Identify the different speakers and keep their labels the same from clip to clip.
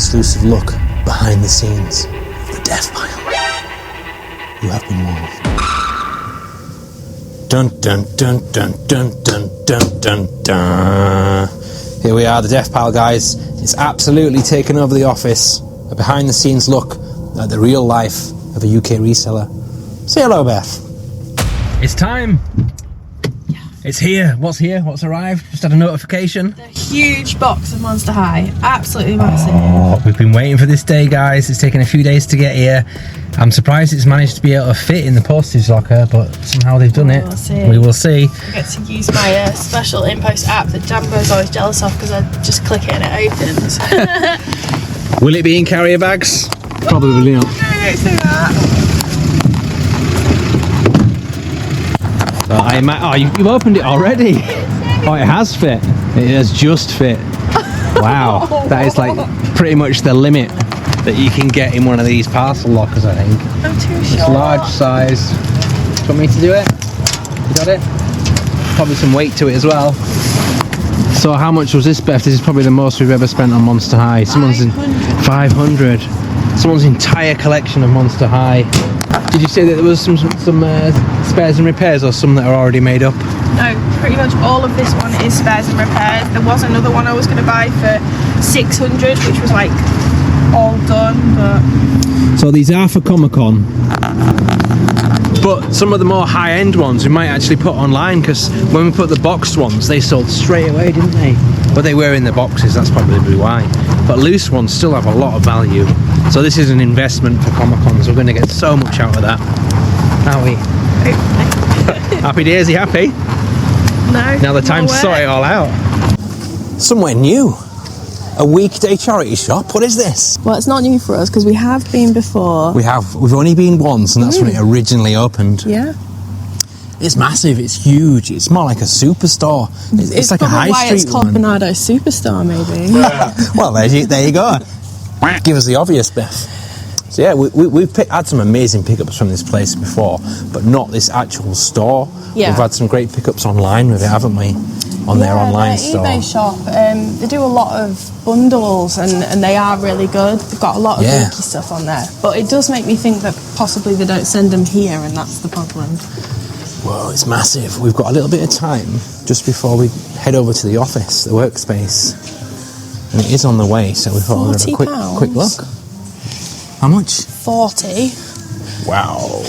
Speaker 1: exclusive look behind the scenes of the death pile. You have been warned. Dun dun dun dun dun dun dun dun dun. Here we are, the death pile, guys. It's absolutely taken over the office. A behind the scenes look at the real life of a UK reseller. Say hello, Beth.
Speaker 2: It's time. It's here. What's here? What's arrived? Just had a notification.
Speaker 3: The huge box of Monster High. Absolutely massive.
Speaker 2: Oh, we've been waiting for this day, guys. It's taken a few days to get here. I'm surprised it's managed to be able to fit in the postage locker, but somehow they've done it. We will see.
Speaker 3: I get to use my special InPost app that Jambo's always jealous of because I just click it and it opens.
Speaker 2: Will it be in carrier bags? Probably not.
Speaker 3: No, don't say that.
Speaker 2: You've opened it already. Oh, it has fit. It has just fit. Wow, that is like pretty much the limit that you can get in one of these parcel lockers, I think.
Speaker 3: I'm too
Speaker 2: It's
Speaker 3: short.
Speaker 2: large size. Do you want me to do it? You got it? Probably some weight to it as well. So how much was this, Beth? This is probably the most we've ever spent on Monster High. Someone's in 500. Someone's entire collection of Monster High. Did you say that there was some spares and repairs, or some that are already made up?
Speaker 3: No, pretty much all of this one is spares and repairs. There was another one I was going to buy for 600, which was like all done, but...
Speaker 2: So these are for Comic-Con. But some of the more high-end ones we might actually put online, because when we put the boxed ones, they sold straight away, didn't they? But they were in the boxes, that's probably why. But loose ones still have a lot of value. So this is an investment for Comic-Con, so we're going to get so much out of that. Aren't we? Happy days, are you happy?
Speaker 3: No.
Speaker 2: Now the time to sort it all out.
Speaker 1: Somewhere new. A weekday charity shop. What is this?
Speaker 3: Well, it's not new for us because we have been before.
Speaker 1: We've only been once, and that's when it originally opened.
Speaker 3: Yeah.
Speaker 1: It's massive, it's huge, it's more like a superstore. It's like a high
Speaker 3: why
Speaker 1: street
Speaker 3: it's called
Speaker 1: one.
Speaker 3: Bernardo Superstar, maybe.
Speaker 1: Well, there you go. Give us the obvious, Beth. So yeah, we've had some amazing pickups from this place before, but not this actual store.
Speaker 3: Yeah.
Speaker 1: We've had some great pickups online with it, haven't we? On their online store.
Speaker 3: eBay shop. They do a lot of bundles, and they are really good. They've got a lot of geeky stuff on there. But it does make me think that possibly they don't send them here, and that's the problem.
Speaker 1: Whoa, it's massive. We've got a little bit of time just before we head over to the office, the workspace. And it is on the way, so we thought we'd have a quick look. How much?
Speaker 3: 40.
Speaker 1: Wow.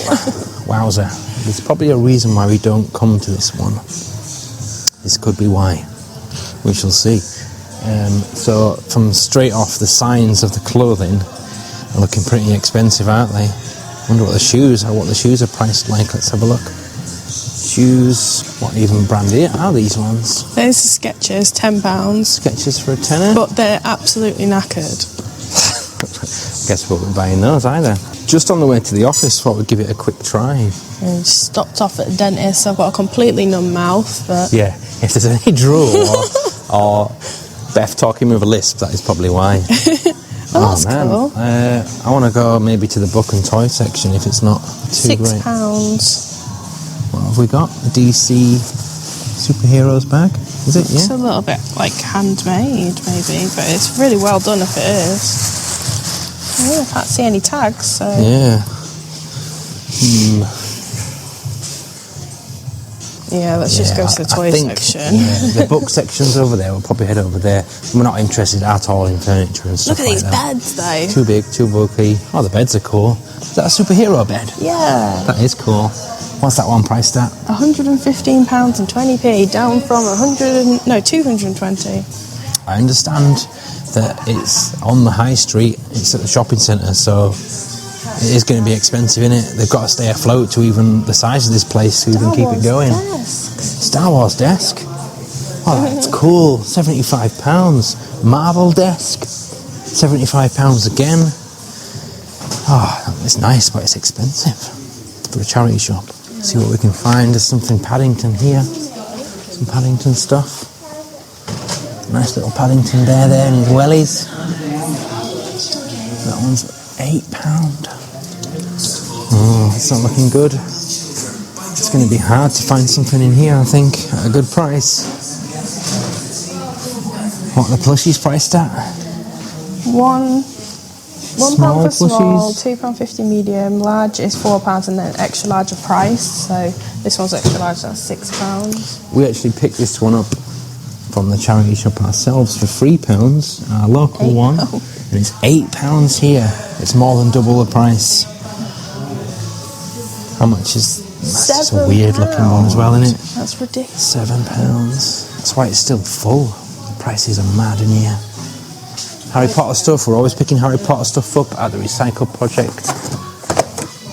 Speaker 1: Wowzer. There's probably a reason why we don't come to this one. This could be why. We shall see. So from straight off, the signs of the clothing are looking pretty expensive, aren't they? Wonder what the shoes are priced like. Let's have a look. Shoes, what even brand are these ones?
Speaker 3: Those are Skechers, £10.
Speaker 1: Skechers for a tenner?
Speaker 3: But they're absolutely knackered.
Speaker 1: Guess we won't be buying those either. Just on the way to the office, thought we'd give it a quick try.
Speaker 3: And stopped off at the dentist. I've got a completely numb mouth, but...
Speaker 1: Yeah, if there's any drool or Beth talking with a lisp, that is probably why.
Speaker 3: That's cool.
Speaker 1: I want to go maybe to the book and toy section if it's not too great.
Speaker 3: £6.
Speaker 1: What have we got? A DC Superheroes bag? Is it?
Speaker 3: It's
Speaker 1: Yeah.
Speaker 3: a little bit like handmade, maybe, but it's really well done if it is. Oh, I can't see any tags, so...
Speaker 1: Yeah.
Speaker 3: Yeah, let's just go to the toy section.
Speaker 1: Yeah, the book section's over there. We'll probably head over there. We're not interested at all in furniture and stuff.
Speaker 3: Look at these
Speaker 1: like that.
Speaker 3: beds, though.
Speaker 1: Too big, too bulky. Oh, the beds are cool. Is that a superhero bed?
Speaker 3: Yeah.
Speaker 1: That is cool. What's that one priced at?
Speaker 3: £115.20, down from 220.
Speaker 1: I understand that it's on the high street. It's at the shopping centre, so it is going to be expensive, innit? They've got to stay afloat to even the size of this place to even keep it going. Star Wars desk. Oh, that's cool. £75. Marvel desk. £75 again. Oh, it's nice, but it's expensive for a charity shop. See what we can find. There's something Paddington here. Some Paddington stuff. Nice little Paddington there and his wellies. That one's £8. Oh, it's not looking good. It's going to be hard to find something in here, I think, at a good price. What are the plushies priced at?
Speaker 3: £1
Speaker 2: Small
Speaker 3: for small,
Speaker 2: plushies.
Speaker 3: £2.50 medium, large is £4, and then extra large are priced. So this one's extra large, that's £6.
Speaker 2: We actually picked this one up from the charity shop ourselves for £3, our local one, and it's £8 here. It's more than double the price. How much is that's a weird looking one as well, isn't it?
Speaker 3: That's ridiculous.
Speaker 2: £7. That's why it's still full. The prices are mad in here. Harry Potter stuff, we're always picking Harry Potter stuff up at the Recycle project.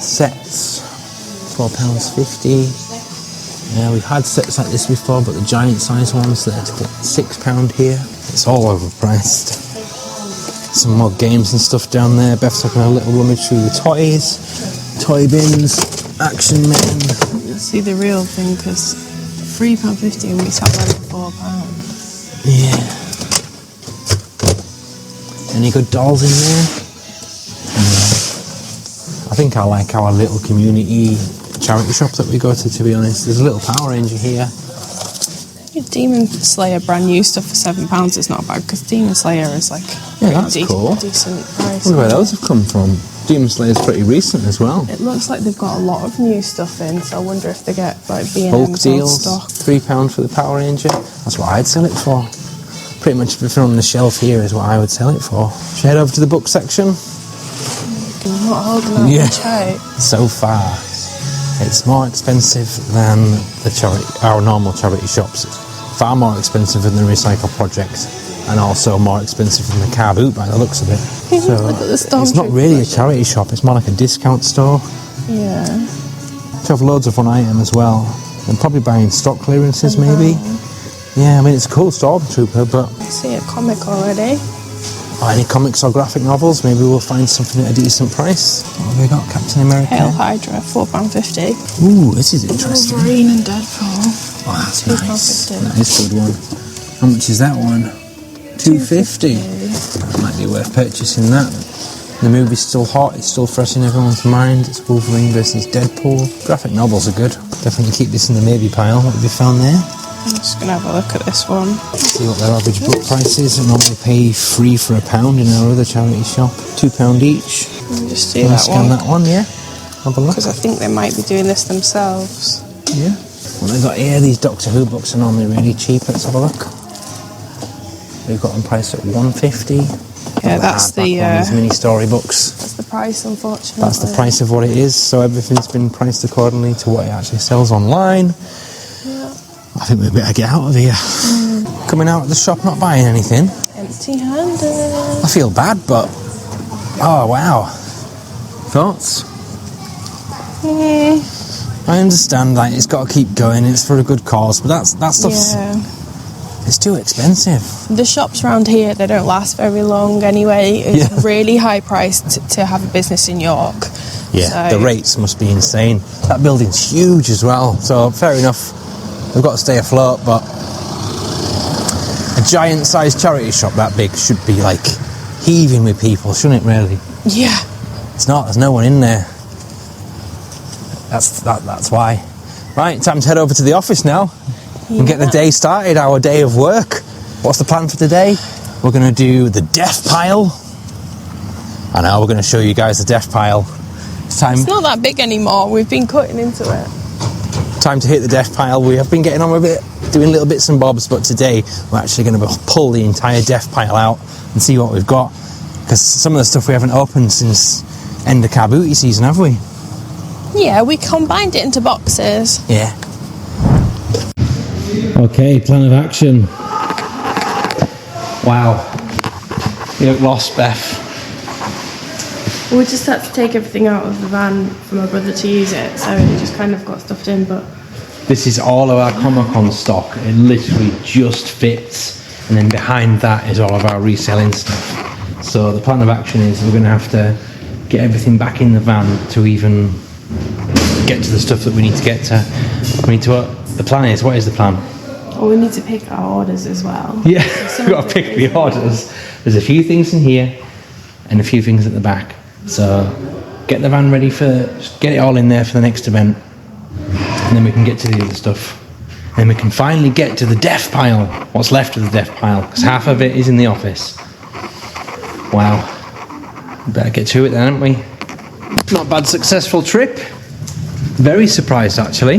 Speaker 2: Sets, £4.50. Yeah, we've had sets like this before, but the giant size ones, they're £6 here. It's all overpriced. Some more games and stuff down there. Beth's taking a little rummage through the toys, toy bins, Action Men.
Speaker 3: You'll see the real thing, because £3.50 and we sat there for £4.
Speaker 2: Yeah. Any good dolls in there? I think I like our little community charity shop that we go to be honest. There's a little Power Ranger here.
Speaker 3: Demon Slayer brand new stuff for £7 is not bad, because Demon Slayer is like
Speaker 2: cool.
Speaker 3: Decent price.
Speaker 2: I wonder where those have come from. Demon Slayer's pretty recent as well.
Speaker 3: It looks like they've got a lot of new stuff in, so I wonder if they get like
Speaker 2: bulk
Speaker 3: B&M's
Speaker 2: deals,
Speaker 3: stock.
Speaker 2: £3 for the Power Ranger. That's what I'd sell it for. Pretty much everything on the shelf here is what I would sell it for. Should we head over to the book section?
Speaker 3: I'm not holding out much hope.
Speaker 2: So far, it's more expensive than our normal charity shops. It's far more expensive than the Recycle project, and also more expensive than the car boot by the looks of it. So
Speaker 3: Look at the
Speaker 2: it's not really a charity shop, it's more like a discount store.
Speaker 3: Yeah.
Speaker 2: To have loads of one item as well, and probably buying stock clearances maybe. Yeah, I mean it's a cool Stormtrooper, but...
Speaker 3: I see a comic already.
Speaker 2: Any comics or graphic novels, maybe we'll find something at a decent price. What have we got? Captain America?
Speaker 3: Hail Hydra, £4.50.
Speaker 2: Ooh, this is interesting.
Speaker 3: Wolverine and Deadpool.
Speaker 2: Oh, that's
Speaker 3: £2.50.
Speaker 2: nice. That is a good one. How much is that one? £2.50. That might be worth purchasing that. The movie's still hot, it's still fresh in everyone's mind. It's Wolverine versus Deadpool. Graphic novels are good. Definitely keep this in the maybe pile. What have you found there?
Speaker 3: I'm just going to have a look at this one.
Speaker 2: See what their average book price is. I normally pay £3 for £1 in our other charity shop. £2 each.
Speaker 3: Let me just do
Speaker 2: Can I
Speaker 3: that
Speaker 2: scan
Speaker 3: one.
Speaker 2: that one, yeah? Have a look.
Speaker 3: Because I think they might be doing this themselves.
Speaker 2: Yeah. What they've got here, these Doctor Who books are normally really cheap. Let's have a look. We've got them priced at £1.50.
Speaker 3: Yeah, that's the
Speaker 2: these mini story books.
Speaker 3: That's the price, unfortunately.
Speaker 2: That's the price of what it is. So everything's been priced accordingly to what it actually sells online.
Speaker 3: Yeah.
Speaker 2: I think we better get out of here. Coming out of the shop, not buying anything.
Speaker 3: Empty-handed.
Speaker 2: I feel bad, but oh wow. Thoughts? I understand that it's got to keep going. It's for a good cause, but that stuff's it's too expensive.
Speaker 3: The shops around here, they don't last very long anyway. It's really high priced to have a business in York.
Speaker 2: Yeah,
Speaker 3: so.
Speaker 2: The rates must be insane. That building's huge as well, so fair enough. We've got to stay afloat, but a giant-sized charity shop that big should be like heaving with people, shouldn't it? Really?
Speaker 3: Yeah.
Speaker 2: It's not. There's no one in there. That's why. Right, time to head over to the office now and get the day started. Our day of work. What's the plan for today? We're going to do the death pile. I know, we're going to show you guys the death pile. It's
Speaker 3: not that big anymore. We've been cutting into it.
Speaker 2: Time to hit the death pile. We have been getting on with it, doing little bits and bobs, but today we're actually going to pull the entire death pile out and see what we've got, because some of the stuff we haven't opened since end of car booty season, have we?
Speaker 3: Yeah, we combined it into boxes.
Speaker 2: Yeah. Okay, plan of action. Wow. You look lost, Beth.
Speaker 3: We just had to take everything out of the van for my brother to use it, so it just kind of got stuffed in, but...
Speaker 2: This is all of our Comic-Con stock. It literally just fits. And then behind that is all of our reselling stuff. So the plan of action is we're going to have to get everything back in the van to even get to the stuff that we need to get to. The plan is, what is the plan?
Speaker 3: Well, we need to pick our orders as well.
Speaker 2: Yeah, we've got to pick the orders. There's a few things in here and a few things at the back. So get the van ready get it all in there for the next event, and then we can get to the other stuff. Then we can finally get to the death pile, what's left of the death pile, because half of it is in the office. Wow. Better get to it then, haven't we? Not bad, successful trip. Very surprised actually.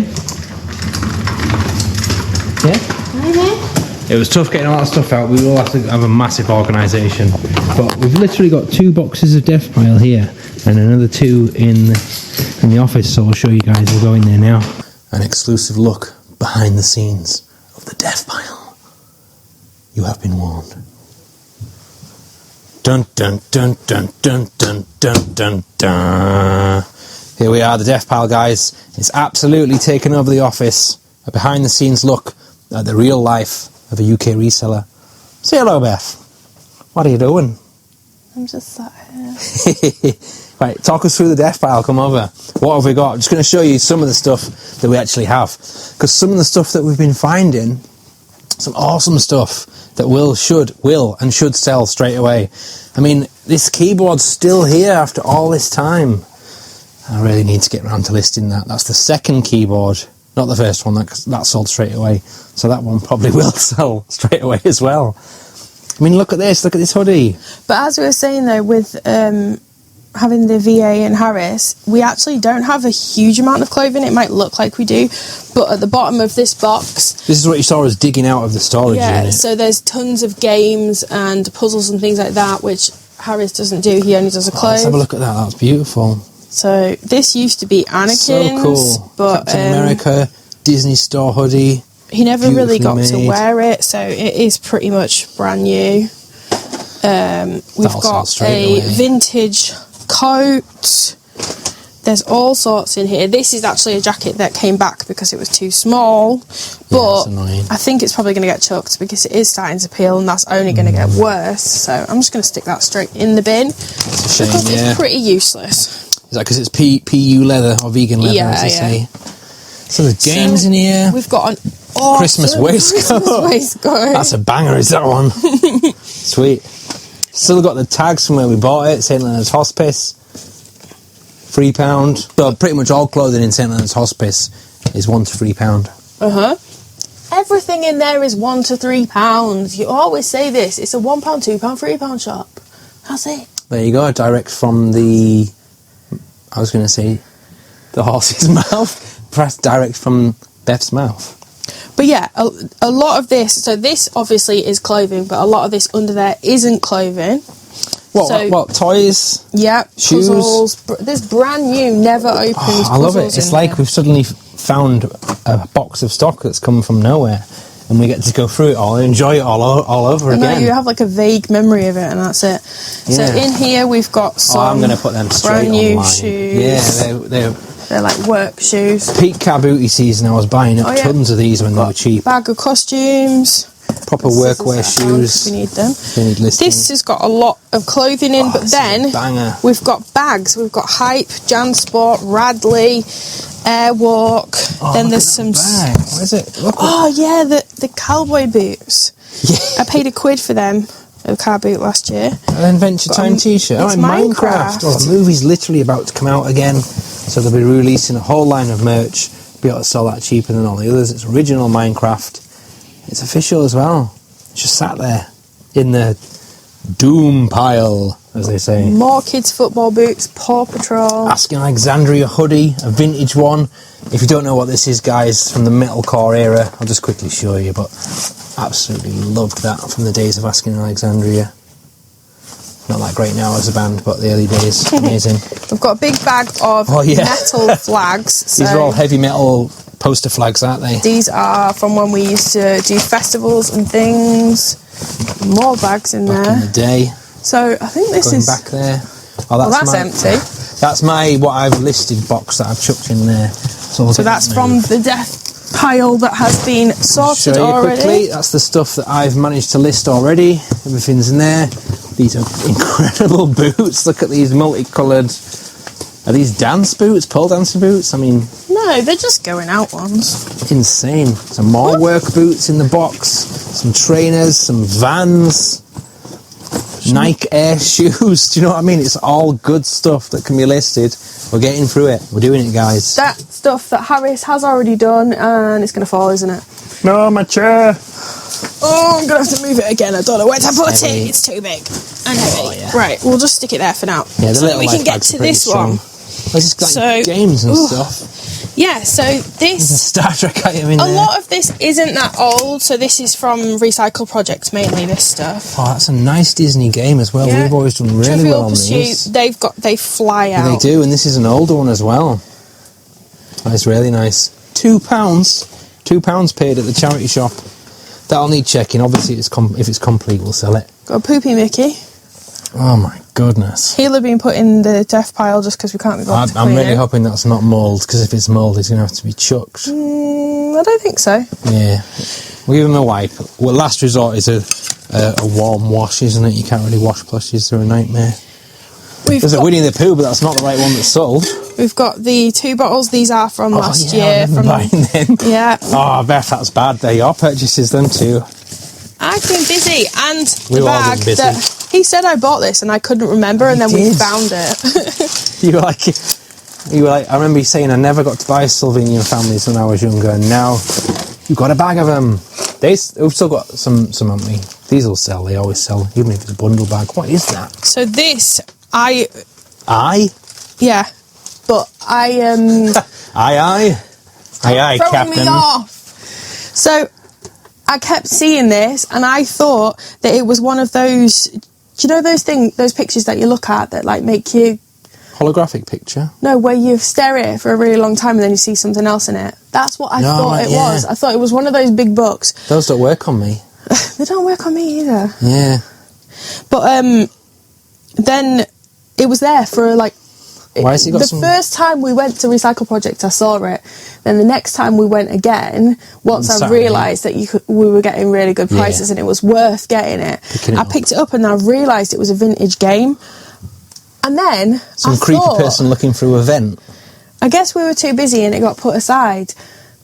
Speaker 2: Yeah? It was tough getting all that stuff out. We will have to have a massive organisation. But we've literally got 2 boxes of death pile here and another 2 in the office, so I'll show you guys. We'll go in there now.
Speaker 1: An exclusive look behind the scenes of the death pile. You have been warned. Dun dun dun dun dun dun dun dun dun. Here we are, the death pile, guys. It's absolutely taken over the office. A behind the scenes look at the real life of a UK reseller. Say hello, Beth. What are you doing?
Speaker 3: I'm just sat here.
Speaker 1: Right, talk us through the death pile. Come over. What have we got? I'm just going to show you some of the stuff that we actually have, because some of the stuff that we've been finding, some awesome stuff that will and should sell straight away. I mean, this keyboard's still here after all this time. I really need to get around to listing that. That's the second keyboard, not the first one. That sold straight away, so that one probably will sell straight away as well. I mean, look at this hoodie. But
Speaker 3: as we were saying though, with having the VA and Harris, we actually don't have a huge amount of clothing. It might look like we do, but at the bottom of this box,
Speaker 1: this is what you saw us digging out of the storage unit.
Speaker 3: So there's tons of games and puzzles and things like that, which Harris doesn't do. He only does a clothes.
Speaker 1: Let's have a look at that. That's beautiful.
Speaker 3: So this used to be Anakin's,
Speaker 1: so cool.
Speaker 3: But
Speaker 1: Captain America Disney store hoodie.
Speaker 3: He never really got to wear it, so it is pretty much brand new. We've got a vintage coat. There's all sorts in here. This is actually a jacket that came back because it was too small, but I think it's probably going to get chucked because it is starting to peel, and that's only going to get worse. So I'm just going to stick that straight in the bin.
Speaker 1: It's a shame,
Speaker 3: because it's pretty useless.
Speaker 1: Is that because it's PU leather or vegan leather, as they say? So there's games in here.
Speaker 3: We've got an awesome
Speaker 1: Christmas waistcoat. That's a banger, is that one? Sweet. Still got the tags from where we bought it, St Leonard's Hospice. £3. So pretty much all clothing in St Leonard's Hospice is £1 to £3.
Speaker 3: Everything in there is £1 to £3. You always say this. It's a £1, £2, £3 shop. That's it.
Speaker 1: There you go. Direct from the... I was going to say the horse's mouth. Press direct from Beth's mouth.
Speaker 3: But yeah, a lot of this, so this obviously is clothing, but a lot of this under there isn't clothing.
Speaker 1: What toys?
Speaker 3: Yeah,
Speaker 1: shoes.
Speaker 3: Puzzles. There's brand new, never opened puzzles.
Speaker 1: I love it. It's like we've suddenly found a box of stock that's come from nowhere, and we get to go through it all and enjoy it all over again.
Speaker 3: No, you have like a vague memory of it, and that's it. Yeah. So in here we've got some
Speaker 1: I'm going to put them straight
Speaker 3: brand new
Speaker 1: online.
Speaker 3: shoes.
Speaker 1: Yeah,
Speaker 3: they're like work shoes.
Speaker 1: Peak car booty season, I was buying up tons of these when they were cheap.
Speaker 3: Bag of costumes.
Speaker 1: Proper workwear shoes.
Speaker 3: We need them.
Speaker 1: We need listing.
Speaker 3: This has got a lot of clothing in, but then we've got bags. We've got Hype, Jansport, Radley, Airwalk. Then there's some.
Speaker 1: What is it?
Speaker 3: The cowboy boots.
Speaker 1: Yeah.
Speaker 3: I paid £1 for them. A car boot last year.
Speaker 1: And then Venture Time t-shirt.
Speaker 3: It's Minecraft.
Speaker 1: Oh, the movie's literally about to come out again, so they'll be releasing a whole line of merch. Be able to sell that cheaper than all the others. It's original Minecraft. It's official as well. It's just sat there in the doom pile, as they say.
Speaker 3: More kids' football boots, Paw Patrol.
Speaker 1: Asking Alexandria hoodie, a vintage one. If you don't know what this is, guys, from the metalcore era, I'll just quickly show you, but absolutely loved that from the days of Asking Alexandria. Not that great now as a band, but the early days, amazing.
Speaker 3: We've got a big bag of metal flags. So
Speaker 1: these are all heavy metal poster flags, aren't they?
Speaker 3: These are from when we used to do festivals and things. More bags in there.
Speaker 1: Back in the day.
Speaker 3: So I think this
Speaker 1: is back there. Oh, that's
Speaker 3: empty.
Speaker 1: That's my what I've listed box that I've chucked in there. So
Speaker 3: that's from the death pile that has been sorted already.
Speaker 1: Quickly. That's the stuff that I've managed to list already. Everything's in there. These are incredible boots. Look at these multicoloured. Are these dance boots? Pole dancing boots? I mean...
Speaker 3: No, they're just going out ones.
Speaker 1: Insane. Some more work boots in the box. Some trainers. Some Vans. Nike Air shoes. Do you know what I mean? It's all good stuff that can be listed. We're getting through it. We're doing it, guys.
Speaker 3: That stuff that Harris has already done, and it's going to fall, isn't it?
Speaker 1: No, my chair.
Speaker 3: Oh, I'm going to have to move it again. I don't know where to put it. It's too big and heavy. Right, we'll just stick it there for now.
Speaker 1: Yeah, the
Speaker 3: so
Speaker 1: little
Speaker 3: we can get to this one.
Speaker 1: There's just like games and stuff.
Speaker 3: Yeah, so this...
Speaker 1: Star Trek item in there.
Speaker 3: A lot of this isn't that old, so this is from Recycle Projects, mainly this stuff.
Speaker 1: Oh, that's a nice Disney game as well. Yeah. We've always done really
Speaker 3: Trivial
Speaker 1: well on
Speaker 3: Pursuit,
Speaker 1: these.
Speaker 3: They fly out.
Speaker 1: They do, and this is an older one as well. That's really nice. £2. £2 paid at the charity shop. That'll need checking. Obviously, if it's complete, we'll sell it.
Speaker 3: Got a Poopy Mickey.
Speaker 1: Oh my goodness.
Speaker 3: He'll have been put in the death pile just because we can't be bothered to clean
Speaker 1: I'm really hoping that's not mould, because if it's mould, it's going to have to be chucked.
Speaker 3: I don't think so.
Speaker 1: Yeah. We'll give him a wipe. Well, last resort is a warm wash, isn't it? You can't really wash plushies, they're a nightmare. There's a Winnie the Pooh, but that's not the right one that's sold.
Speaker 3: We've got the 2 bottles. These are from last year.
Speaker 1: From buying them.
Speaker 3: Yeah.
Speaker 1: Oh, Beth, that's bad. They're your purchases, them too.
Speaker 3: I've been busy, and
Speaker 1: We've
Speaker 3: the bag that he said I bought this, and I couldn't remember, and then we found it.
Speaker 1: You were like, I remember you saying I never got to buy Slovenian families when I was younger, and now you've got a bag of them. We've still got some, haven't we? These will sell. They always sell, even if it's a bundle bag. What is that?
Speaker 3: So this, yeah, but
Speaker 1: Aye, Captain.
Speaker 3: Me off. So I kept seeing this, and I thought that it was one of those. Do you know those pictures that you look at that like make you
Speaker 1: holographic picture?
Speaker 3: No, where you stare at it for a really long time and then you see something else in it. That's what I thought it was. I thought it was one of those big books.
Speaker 1: Those don't work on me.
Speaker 3: They don't work on me either.
Speaker 1: Yeah.
Speaker 3: But then it was there for like.
Speaker 1: Why has he got some...
Speaker 3: first time we went to Recycle Project, I saw it. Then the next time we went again, once I realised that we were getting really good prices and it was worth getting it, I picked it up and I realised it was a vintage game. And then
Speaker 1: some creepy person looking through a vent.
Speaker 3: I guess we were too busy and it got put aside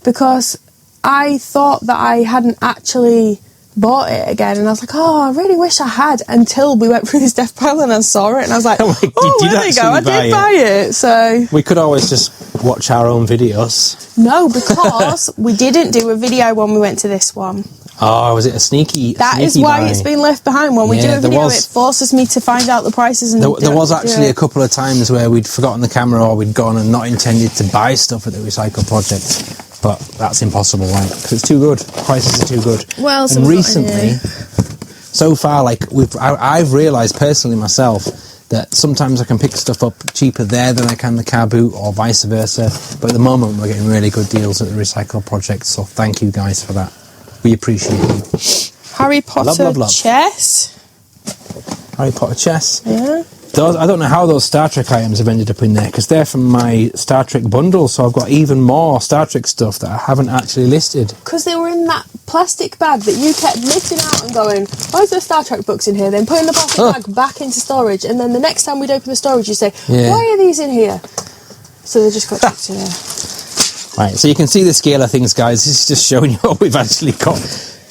Speaker 3: because I thought that I hadn't actually bought it again, and I was like, oh, I really wish I had, until we went through this death pile and I saw it and I was like, oh, there you go, I did buy it. So
Speaker 1: we could always just watch our own videos.
Speaker 3: No, because we didn't do a video when we went to this one.
Speaker 1: Oh, was it a sneaky
Speaker 3: That is why it's been left behind. When we do a video, it forces me to find out the prices. And
Speaker 1: there was actually a couple of times where we'd forgotten the camera or we'd gone and not intended to buy stuff at the Recycle Project. But that's impossible, right? Because it's too good. Prices are too good.
Speaker 3: Well,
Speaker 1: and recently, so far, like I've realised personally myself that sometimes I can pick stuff up cheaper there than I can the car boot, or vice versa. But at the moment, we're getting really good deals at the Recycle Project. So thank you guys for that. We appreciate you.
Speaker 3: Harry Potter chess.
Speaker 1: Harry Potter chess.
Speaker 3: Yeah.
Speaker 1: I don't know how those Star Trek items have ended up in there, because they're from my Star Trek bundle, so I've got even more Star Trek stuff that I haven't actually listed.
Speaker 3: Because they were in that plastic bag that you kept lifting out and going, why is there Star Trek books in here? Then putting the plastic bag back into storage, and then the next time we'd open the storage, you say, why are these in here? So they just got chucked in there.
Speaker 1: Right, so you can see the scale of things, guys. This is just showing you what we've actually got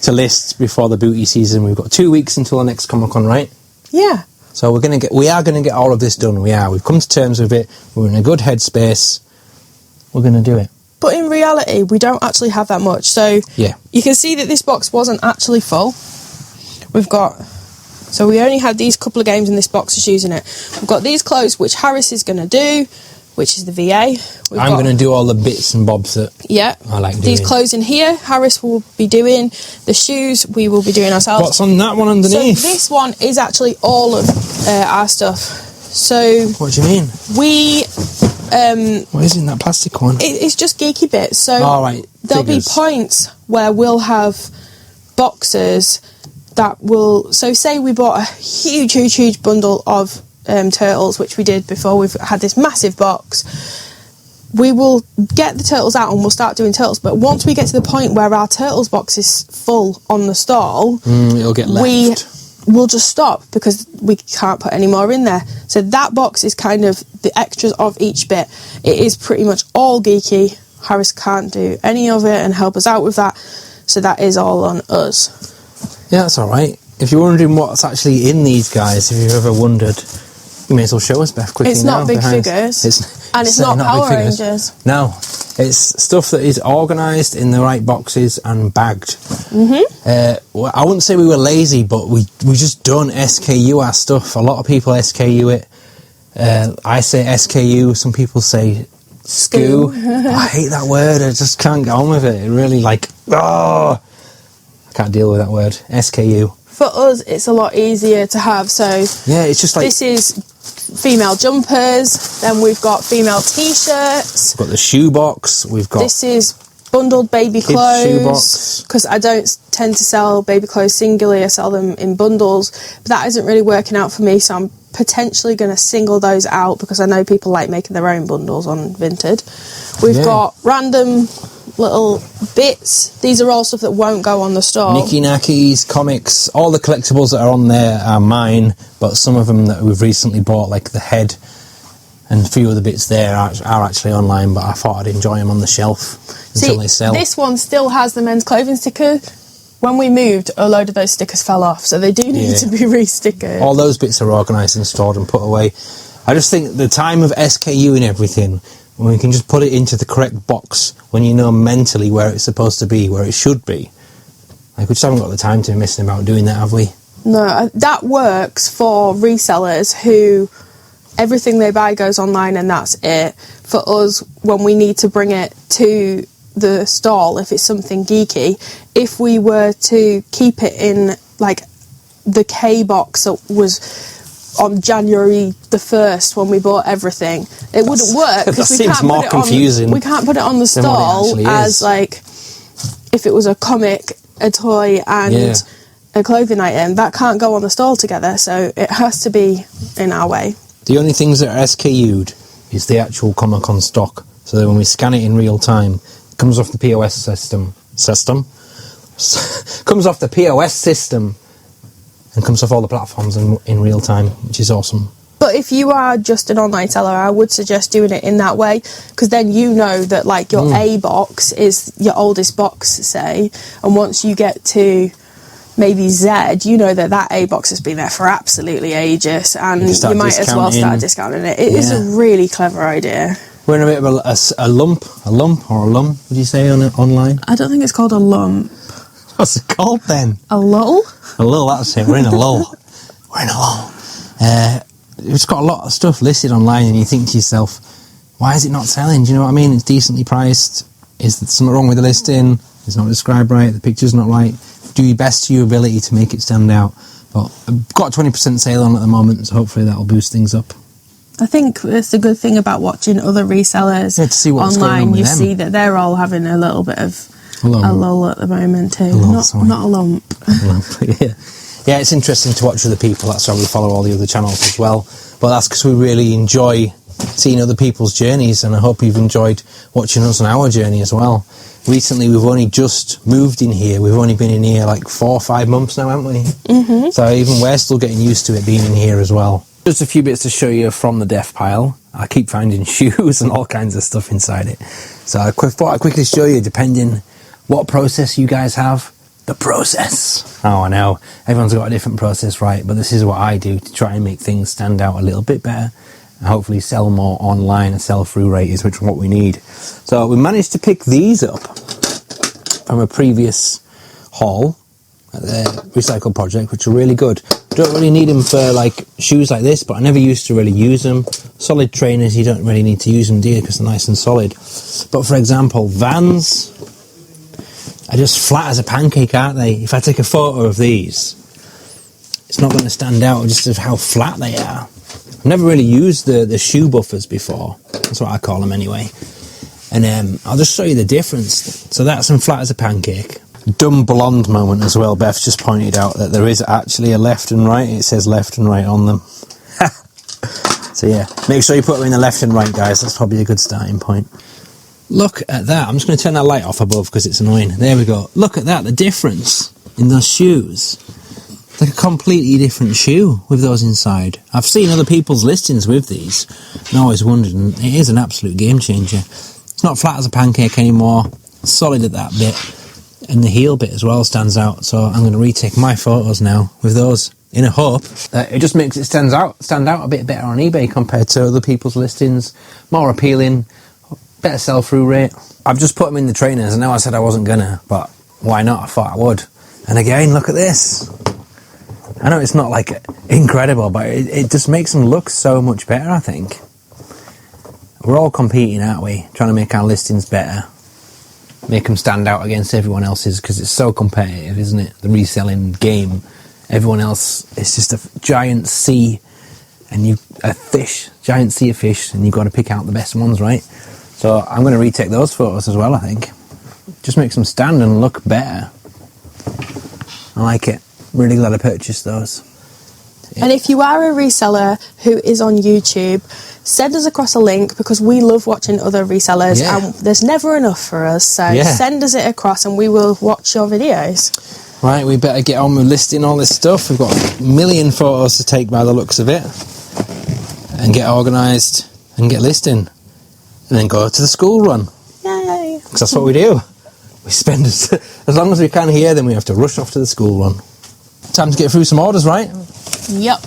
Speaker 1: to list before the booty season. We've got 2 weeks until the next Comic-Con, right?
Speaker 3: Yeah.
Speaker 1: So we are going to get all of this done. We've come to terms with it. We're in a good headspace. We're going to do it.
Speaker 3: But in reality, we don't actually have that much. So you can see that this box wasn't actually full. So we only had these couple of games in this box just using it. We've got these clothes, which Harris is going to do, which is the VA. I'm
Speaker 1: going to do all the bits and bobs that I like doing.
Speaker 3: These clothes in here, Harris will be doing. The shoes, we will be doing ourselves.
Speaker 1: What's on that one underneath?
Speaker 3: So this one is actually all of our stuff. So
Speaker 1: what do you mean? What is in that plastic one?
Speaker 3: It's just geeky bits. So there'll
Speaker 1: figures.
Speaker 3: be points where we'll have boxes that will. So say we bought a huge bundle of turtles, which we did before we've had this massive box. We will get the turtles out and we'll start doing turtles, but once we get to the point where our turtles box is full on the stall,
Speaker 1: it'll get left.
Speaker 3: We'll just stop because we can't put any more in there. So that box is kind of the extras of each bit. It is pretty much all geeky. Harris can't do any of it and help us out with that, so that is all on us.
Speaker 1: Yeah, that's alright. If you're wondering what's actually in these guys, if you've ever wondered, you may as well show us, Beth, quickly.
Speaker 3: It's not big figures. And it's not Power Rangers.
Speaker 1: No. It's stuff that is organised in the right boxes and bagged. Well, I wouldn't say we were lazy, but we just don't SKU our stuff. A lot of people SKU it. I say SKU, some people say SKU. I hate that word, I just can't get on with it. It really I can't deal with that word, SKU.
Speaker 3: For us, it's a lot easier to have, so
Speaker 1: yeah, it's just like...
Speaker 3: This is female jumpers, then we've got female t-shirts.
Speaker 1: We've got the shoe box, we've got...
Speaker 3: This is bundled baby clothes, because I don't tend to sell baby clothes singularly, I sell them in bundles, but that isn't really working out for me, so I'm potentially going to single those out because I know people like making their own bundles on Vinted. We've got random little bits. These are all stuff that won't go on the store.
Speaker 1: Nicky Nackies, comics, all the collectibles that are on there are mine, but some of them that we've recently bought, like the head and a few of the bits there are actually online, but I thought I'd enjoy them on the shelf until they sell.
Speaker 3: This one still has the men's clothing sticker. When we moved, a load of those stickers fell off, so they do need to be re-stickered.
Speaker 1: All those bits are organised and stored and put away. I just think the time of SKU and everything, when we can just put it into the correct box, when you know mentally where it's supposed to be, where it should be. Like, we just haven't got the time to be messing about doing that, have we?
Speaker 3: No, that works for resellers who everything they buy goes online and that's it. For us, when we need to bring it to the stall, if it's something geeky, if we were to keep it in like the K box that was on January the 1st when we bought everything, it wouldn't work because we can't put it confusing. We can't put it on the stall as like if it was a comic, a toy and a clothing item. That can't go on the stall together, so it has to be in our way.
Speaker 1: The only things that are SKU'd is the actual Comic-Con stock, so that when we scan it in real time, it comes off the POS system comes off the POS system and comes off all the platforms in real time, which is awesome.
Speaker 3: But if you are just an online seller, I would suggest doing it in that way, because then you know that like your A box is your oldest box, say, and once you get to maybe Z, you know that A box has been there for absolutely ages, and you might as well start discounting it. It is a really clever idea.
Speaker 1: We're in a bit of a lump or a lum, would you say online?
Speaker 3: I don't think it's called a lump.
Speaker 1: What's it called then?
Speaker 3: A lull?
Speaker 1: A lull, that's it. We're in a lull. We're in a lull. It's got a lot of stuff listed online and you think to yourself, why is it not selling? Do you know what I mean? It's decently priced. Is there something wrong with the listing? It's not described right. The picture's not right. Do your best to your ability to make it stand out. But I've got a 20% sale on at the moment, so hopefully that'll boost things up.
Speaker 3: I think it's a good thing about watching other resellers
Speaker 1: to see what's
Speaker 3: online.
Speaker 1: Going on with
Speaker 3: you
Speaker 1: them.
Speaker 3: See that they're all having a little bit of a lull at the moment too. Not a lump.
Speaker 1: Yeah, it's interesting to watch other people. That's why we follow all the other channels as well. But that's because we really enjoy seeing other people's journeys, and I hope you've enjoyed watching us on our journey as well. Recently, we've only just moved in here. We've only been in here like 4 or 5 months now, haven't we? Mm-hmm. So even we're still getting used to it being in here as well. Just a few bits to show you from the death pile. I keep finding shoes and all kinds of stuff inside it. So I thought I'd quickly show you, depending what process you guys have. The process. Oh, I know. Everyone's got a different process, right? But this is what I do to try and make things stand out a little bit better. And hopefully sell more online and sell-through rate is which is what we need. So we managed to pick these up from a previous haul at the Recycle project, which are really good. Don't really need them for like shoes like this, but I never used to really use them. Solid trainers, you don't really need to use them, do you? Because they're nice and solid. But for example, Vans are just flat as a pancake, aren't they? If I take a photo of these, it's not going to stand out just of how flat they are. I've never really used the shoe buffers before. That's what I call them anyway. And I'll just show you the difference. So that's them flat as a pancake. Dumb blonde moment as well. Beth just pointed out that there is actually a left and right. It says left and right on them. So yeah, make sure you put them in the left and right, guys. That's probably a good starting point. Look at that. I'm just going to turn that light off above because it's annoying. There we go. Look at that. The difference in those shoes. It's like a completely different shoe with those inside. I've seen other people's listings with these and I always wondered, and it is an absolute game changer. It's not flat as a pancake anymore. It's solid at that bit. And the heel bit as well stands out. So I'm going to retake my photos now with those in a hope that it just makes it stand out a bit better on eBay compared to other people's listings. More appealing. better sell-through rate. I've just put them in the trainers. I know I said I wasn't gonna, but why not? I thought I would. And again, look at this. I know it's not like incredible, but it just makes them look so much better, I think. We're all competing, aren't we? Trying to make our listings better. Make them stand out against everyone else's, because it's so competitive, isn't it? The reselling game. Everyone else, it's just a giant sea, and giant sea of fish, and you've got to pick out the best ones, right? So I'm going to retake those photos as well, I think. Just makes them stand and look better. I like it. Really glad I purchased those. Yeah.
Speaker 3: And if you are a reseller who is on YouTube, send us across a link, because we love watching other resellers, and there's never enough for us, so send us it across and we will watch your videos.
Speaker 1: Right, we better get on with listing all this stuff. We've got a million photos to take by the looks of it, and get organised and get listing, and then go to the school run.
Speaker 3: Yay!
Speaker 1: Because that's what we do. We spend as long as we can here, then we have to rush off to the school run. Time to get through some orders, right?
Speaker 3: Yep.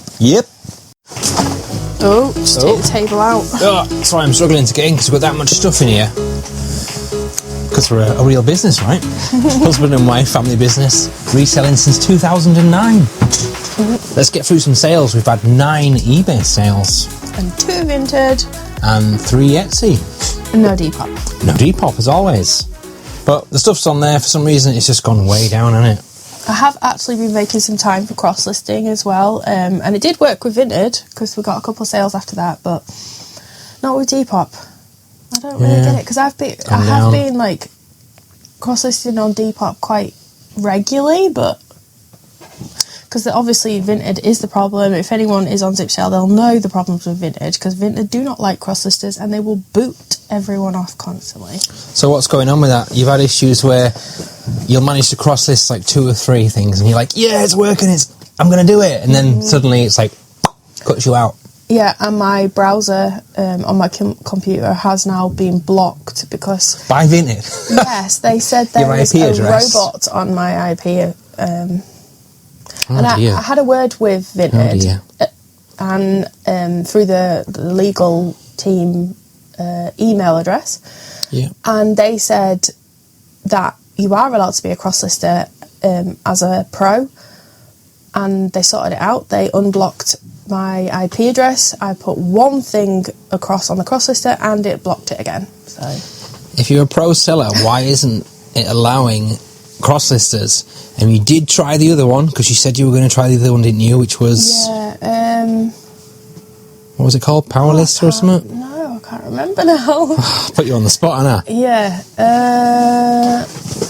Speaker 3: Oh, just take the table out.
Speaker 1: Oh, sorry, I'm struggling to get in because we've got that much stuff in here. Because we're a real business, right? Husband and wife, family business, reselling since 2009. Let's get through some sales. We've had 9 eBay sales.
Speaker 3: And 2 Vinted.
Speaker 1: And 3 Etsy.
Speaker 3: And no Depop.
Speaker 1: No Depop, as always. But the stuff's on there. For some reason, it's just gone way down, hasn't it?
Speaker 3: I have actually been making some time for cross-listing as well. And it did work with Vinted, because we got a couple of sales after that, but not with Depop. I don't really get it, because I have been like cross-listing on Depop quite regularly, but because obviously Vinted is the problem. If anyone is on Zip Sale, they'll know the problems with Vinted, because Vinted do not like cross-listers, and they will boot everyone off constantly.
Speaker 1: So what's going on with that? You've had issues where you'll manage to cross-list like 2 or 3 things, and you're like, yeah, it's working, I'm going to do it, and then suddenly it's like, cuts you out.
Speaker 3: Yeah, and my browser on my computer has now been blocked because...
Speaker 1: By Vinted?
Speaker 3: Yes, they said there was a robot on my IP. I had a word with Vinted, and through the legal team email address, and they said that you are allowed to be a cross-lister as a pro, and they sorted it out. They unblocked my IP address. I put one thing across on the cross-lister, and it blocked it again. So,
Speaker 1: if you're a pro seller, why isn't it allowing cross-listers? And you did try the other one, because you said you were going to try the other one, didn't you? Which was... what was it called? Powerlist or something?
Speaker 3: No, I can't remember now.
Speaker 1: Put you on the spot, Anna.
Speaker 3: Yeah.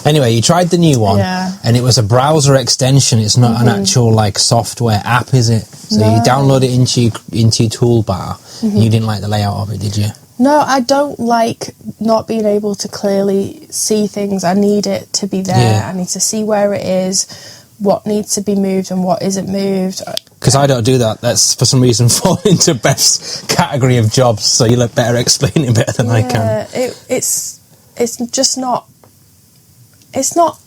Speaker 1: Anyway, you tried the new one, and it was a browser extension. It's not an actual like software app, is it? So you download it into your toolbar. And you didn't like the layout of it, did you?
Speaker 3: No, I don't like not being able to clearly see things. I need it to be there.
Speaker 1: Yeah.
Speaker 3: I need to see where it is, what needs to be moved and what isn't moved.
Speaker 1: Because I don't do that. That's for some reason fall into Beth's category of jobs, so you look better explaining it better than I can.
Speaker 3: It's just not... It's not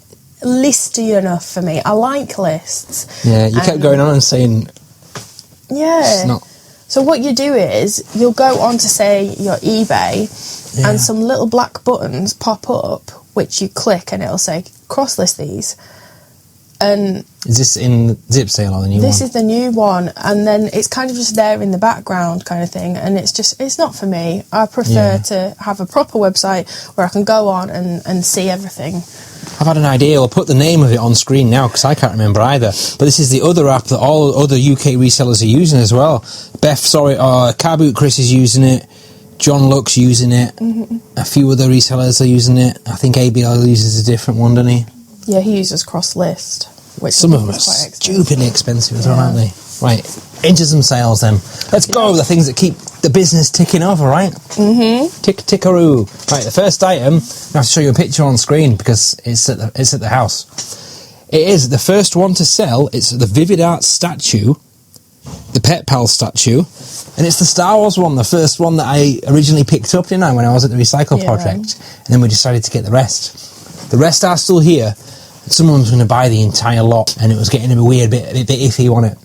Speaker 3: listy enough for me. I like lists.
Speaker 1: Yeah, you kept going on and saying...
Speaker 3: Yeah.
Speaker 1: It's not...
Speaker 3: So what you do is, you'll go on to, say, your eBay, and some little black buttons pop up, which you click, and it'll say, cross-list these. And
Speaker 1: is this in Zip Sale or the new one?
Speaker 3: This is the new one, and then it's kind of just there in the background kind of thing, and it's not for me. I prefer to have a proper website where I can go on and see everything.
Speaker 1: I've had an idea. I'll put the name of it on screen now because I can't remember either. But this is the other app that all other UK resellers are using as well. Car Boot Chris is using it. John Luck's using it. A few other resellers are using it. I think ABL uses a different one, doesn't he?
Speaker 3: Yeah, he uses cross-list. Which
Speaker 1: some of them are stupidly expensive as well, aren't they? Right, into some sales then. Let's go with the things that keep the business ticking over, right? Tickaroo. Right, the first item, I have to show you a picture on screen because it's at the house. It is the first one to sell. It's the Vivid Art statue, the Pet Pal statue, and it's the Star Wars one, the first one that I originally picked up, didn't I, when I was at the RECYLE project, and then we decided to get the rest. The rest are still here. Someone was going to buy the entire lot, and it was getting a bit iffy on it.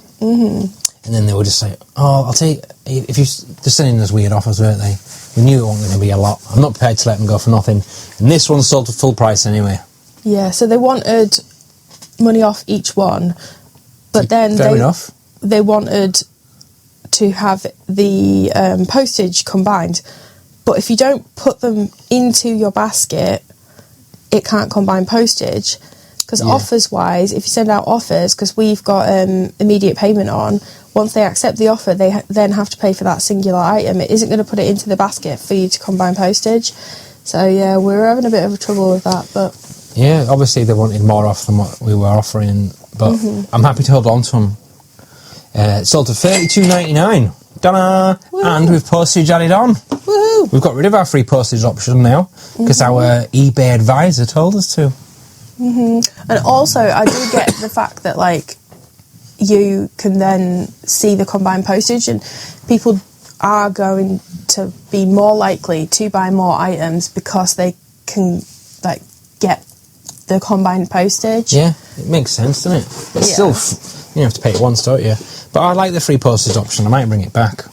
Speaker 1: And then they were just like, oh, I'll take, if you just sending us weird offers, weren't they? We knew it wasn't going to be a lot. I'm not prepared to let them go for nothing. And this one sold for full price anyway.
Speaker 3: Yeah, so they wanted money off each one, but then they wanted to have the postage combined. But if you don't put them into your basket, it can't combine postage. Because offers-wise, if you send out offers, because we've got immediate payment on, once they accept the offer, they then have to pay for that singular item. It isn't going to put it into the basket for you to combine postage. So, yeah, we were having a bit of trouble with that, but...
Speaker 1: Yeah, obviously they wanted more off than what we were offering, but I'm happy to hold on to them. It sold for $32.99. Ta-da! And with postage added on.
Speaker 3: Woohoo!
Speaker 1: We've got rid of our free postage option now, because our eBay advisor told us to.
Speaker 3: And also, I do get the fact that, like, you can then see the combined postage, and people are going to be more likely to buy more items because they can, like, get the combined postage.
Speaker 1: Yeah, it makes sense, doesn't it? But still, you have to pay it once, don't you? But I like the free postage option. I might bring it back.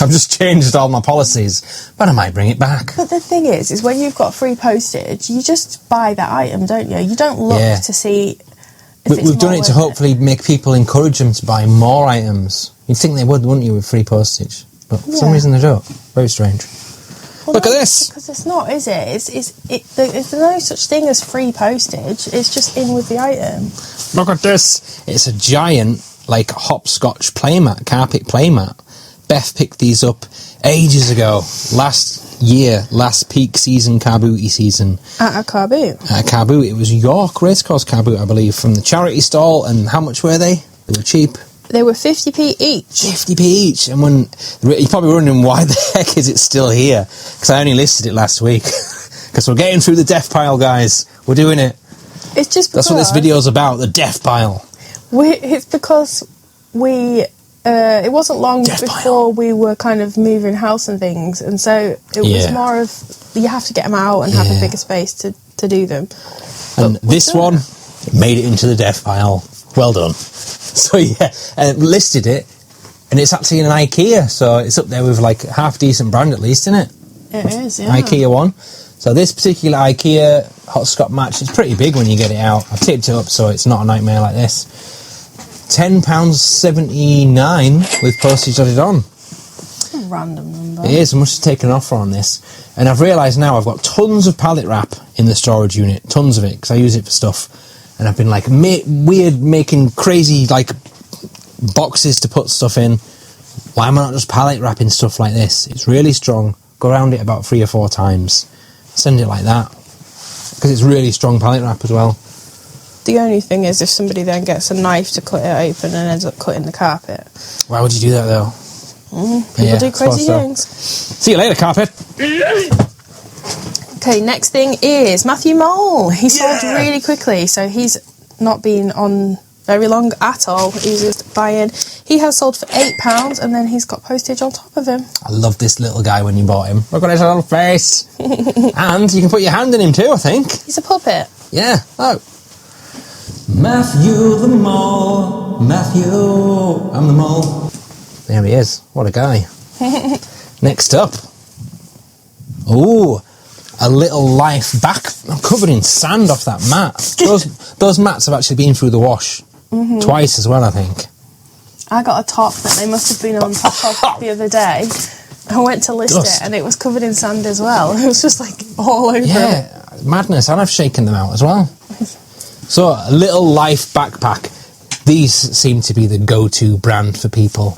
Speaker 1: I've just changed all my policies, but I might bring it back.
Speaker 3: But the thing is when you've got free postage, you just buy that item, don't you? You don't look to see if
Speaker 1: We've done it to hopefully make people encourage them to buy more items. You'd think they would, wouldn't you, with free postage? But for some reason they don't. Very strange.
Speaker 3: Well,
Speaker 1: look at this!
Speaker 3: Because it's not, is it? There's no such thing as free postage. It's just in with the item.
Speaker 1: Look at this! It's a giant, like, hopscotch playmat, carpet playmat. Beth picked these up ages ago. Last peak season, car booty season.
Speaker 3: At a car boot?
Speaker 1: At a car boot. It was York Racecourse car boot, I believe, from the charity stall. And how much were they? They were cheap.
Speaker 3: They were 50p each.
Speaker 1: 50p each. And when you're probably wondering why the heck is it still here? Because I only listed it last week. Because we're getting through the death pile, guys. We're doing it.
Speaker 3: It's just because...
Speaker 1: That's what this video's about, the death pile.
Speaker 3: It's because we... it wasn't long before we were kind of moving house and things, and so it was more of you have to get them out and have a bigger space to do them.
Speaker 1: And this one made it into the death pile. Well done. So listed it, and it's actually in an IKEA, so it's up there with like half decent brand at least, isn't it?
Speaker 3: It is, yeah.
Speaker 1: IKEA one. So this particular IKEA hopscotch match is pretty big when you get it out. I've taped it up so it's not a nightmare like this. £10.79 with postage added on.
Speaker 3: A random number.
Speaker 1: It is. I must have taken an offer on this. And I've realised now I've got tons of pallet wrap in the storage unit. Tons of it, because I use it for stuff. And I've been like making crazy like boxes to put stuff in. Why am I not just pallet wrapping stuff like this? It's really strong. Go around it about 3 or 4 times. Send it like that. Because it's really strong pallet wrap as well.
Speaker 3: The only thing is if somebody then gets a knife to cut it open and ends up cutting the carpet.
Speaker 1: Why would you do that though?
Speaker 3: People do crazy things.
Speaker 1: See you later, carpet.
Speaker 3: Okay, next thing is Matthew Mole. He sold really quickly, so he's not been on very long at all. He's just buying. He has sold for £8 and then he's got postage on top of him.
Speaker 1: I love this little guy when you bought him. Look at his little face. And you can put your hand in him too, I think.
Speaker 3: He's a puppet.
Speaker 1: Yeah. Oh. Matthew the Mole. Matthew. I'm the mole. There he is. What a guy. Next up. Ooh. A little life back. I'm covered in sand off that mat. Those mats have actually been through the wash. Twice as well, I think.
Speaker 3: I got a top that they must have been on top of the other day. I went to list it and it was covered in sand as well. It was just like all over.
Speaker 1: Yeah, madness. And I've shaken them out as well. So, a little life backpack. These seem to be the go-to brand for people